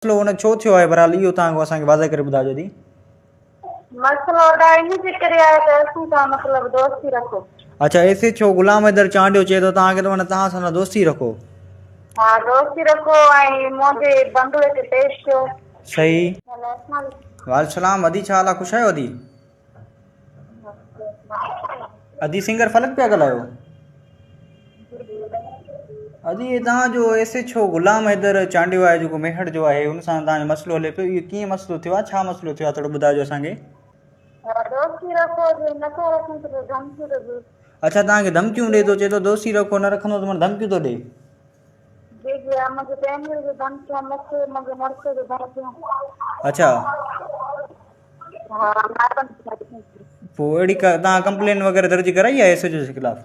मसलो उन छो थियो आहे बहरहाल इहो तव्हां असांखे वाज़े करे ॿुधाइजो दी। मसलो ॾाढो इन जे करे आहे त असीं तव्हां मतिलबु दोस्ती रखो। अच्छा ऐसे छो गुलाम हैदर चांडियो चए थो तव्हांखे त माना तव्हां सां दोस्ती रखो। हा दोस्ती रखो ऐं मुंहिंजे बंगले ते पेश थियो। सही। वालेकुम वालेकुम अदी छा हाल आहे ख़ुशि आहियो अदी? अदी सिंगर फलक पिया ॻाल्हायो? अदी तव्हांजो ऐसे छो गुलाम हैदर चांडियो आहे जेको मेहट जो आहे हुन सां तव्हांजो मसइलो हले पियो, इहो कीअं मसइलो थियो आहे, छा मसइलो थियो आहे थोरो ॿुधाइजो असांखे। दोस्ती रखो जे नथो रखूं त धमकी थो ॾे। अच्छा तव्हांखे धमकियूं ॾिए थो, चए थो दोस्ती रखो न रखंदो त माना धमकियूं थो ॾिए। जी जी मुंहिंजे फैमिली जो धमकियूं मूंखे मुंहिंजे मुड़ुस जो धमकियूं। अच्छा हा पोइ अहिड़ी तव्हां कंप्लेन वग़ैरह दर्ज कराई आहे एस एच ओ जे ख़िलाफ़ु?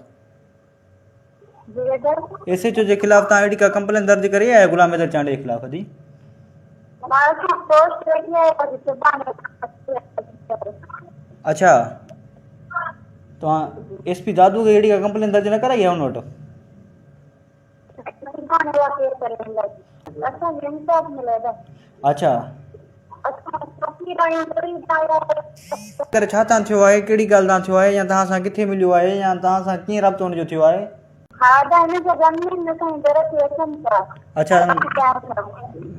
एस एच ओ जे ख़िलाफ़ु तव्हां अहिड़ी का कंप्लेन दर्ज करी आहे गुलाम हैदर चांडियो जे ख़िलाफ़ु अदी? अच्छा तव्हां एस पी दादू खे अहिड़ी का कंप्लेन दर्ज न कराई आहे हुन वटि? अच्छा करे छा तां थियो आहे, कहिड़ी ॻाल्हि तां थियो आहे, या तव्हां सां किथे मिलियो आहे, या तव्हां सां कीअं राब्तो हुनजो थियो आहे? अच्छा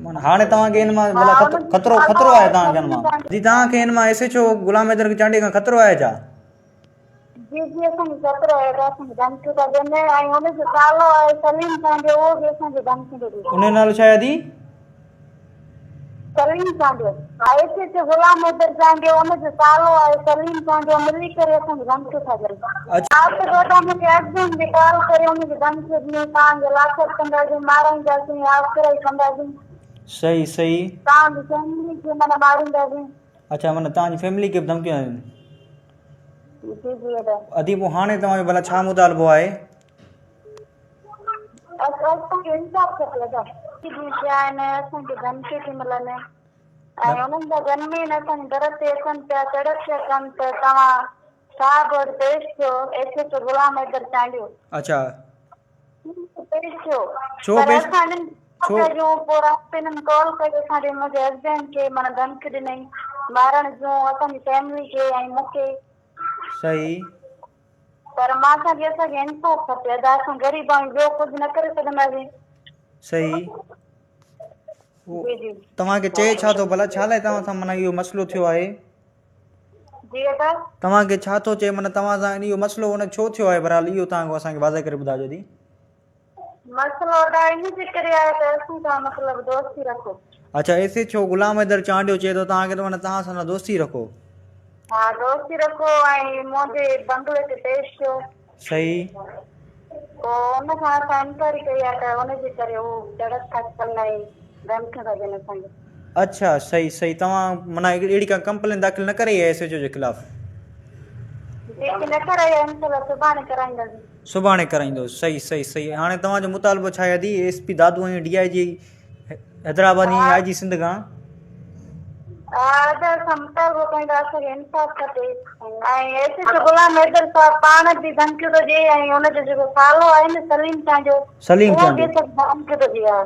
माना हाणे तव्हांखे हिन मां मतिलबु खतरो आहे तव्हांखे हिन मां? जी तव्हांखे हिन मां S H O Ghulam Haider Chandio खां खतरो आहे छा? जी जी असांखे खतरो आहे, असांखे धमकियूं था ॾियनि ऐं हुनजो सालो आहे सलीम चांडियो, उहो बि असांखे धमकियूं थो ॾिए। उन जो नालो छा आहे अदी? Salim Chandio. S H O Ghulam Haider Chandio हुनजो सालो आहे सलीम चांडियो, मिली करे असांखे धमकियूं था ॾियनि। आप तो मुझे अर्जेंट में कॉल करे उनखे धमकी ॾिनी, तव्हांखे लाकअप कंदासीं, माराईंदासीं, आश्रय कंदासीं। सही सही। तव्हांजी फैमिली खे माना मारींदासीं। अच्छा माना तव्हांजी फैमिली खे बि धमकियूं आहिनि? जी जी अदी पोइ हाणे तव्हांजो भला छा मुतालबो आहे? असांखे इंसाफ़ खपे दादा। असांखे धमकी थी मिलनि ऐं उन्हनि जा गनमेन असांजे दर ते अचनि पिया, तड़प पिया कनि त तव्हां साहब वटि पेश थियो, S H O Ghulam Haider Chandio. अच्छा पेश थियो छो पर पेश असां जो पोइ राति हिननि कॉल करे असांजे मुंहिंजे हस्बैंड खे माना धमकी ॾिनई मारण जूं, असांजी फैमिली खे ऐं मूंखे। सही पर मां असांखे इंसाफ़ खपे अदा, असां ग़रीब आहियूं, ॿियो कुझु न करे सघंदासीं। सही तव्हांखे चए छा थो भला, छा लाइ तव्हां सां माना इहो मसइलो थियो आहे? जी अदा तव्हांखे छा थो चए, माना तव्हां सां इहो मसइलो हुन छो थियो आहे बहरहाल इहो तव्हां असांखे वाज़े करे ॿुधाइजो दी। मसइलो इन जे करे आहे त असीं तव्हां मतिलबु दोस्ती रखो। अच्छा S H O Ghulam Haider Chandio चए थो तव्हांखे त माना तव्हां सां दोस्ती रखो। हा दोस्ती रखो ऐं मुंहिंजे बंगले ते पेश थियो। सही पोइ हुन खां असां इंक्वायरी कई आहे त हुनजे करे हू झड़प था कनि ऐं धमकियूं था ॾियनि असांखे। अच्छा सही सही तव्हां माना अहिड़ी का कंप्लेन दाख़िल न कराई आहे एस एच ओ जे ख़िलाफ़ु? न कराई आहे, इंशाल्लाह सुभाणे कराईंदासीं। सुभाणे कराईंदो। सही सही सही। हाणे तव्हांजो मुतालबो छा आहे अदी? एस पी दादू ऐं डी आई जी हैदराबाद आई जी सिंध खां मुतालबो कईंदा, असांखे इंसाफ़ खपे ऐं S H O Ghulam Haidar साहब पाण बि धमकियूं थो ॾिए ऐं हुनजो जेको सालो आहे न सलीम चांडियो, उहो बि धमकियूं थो ॾिए।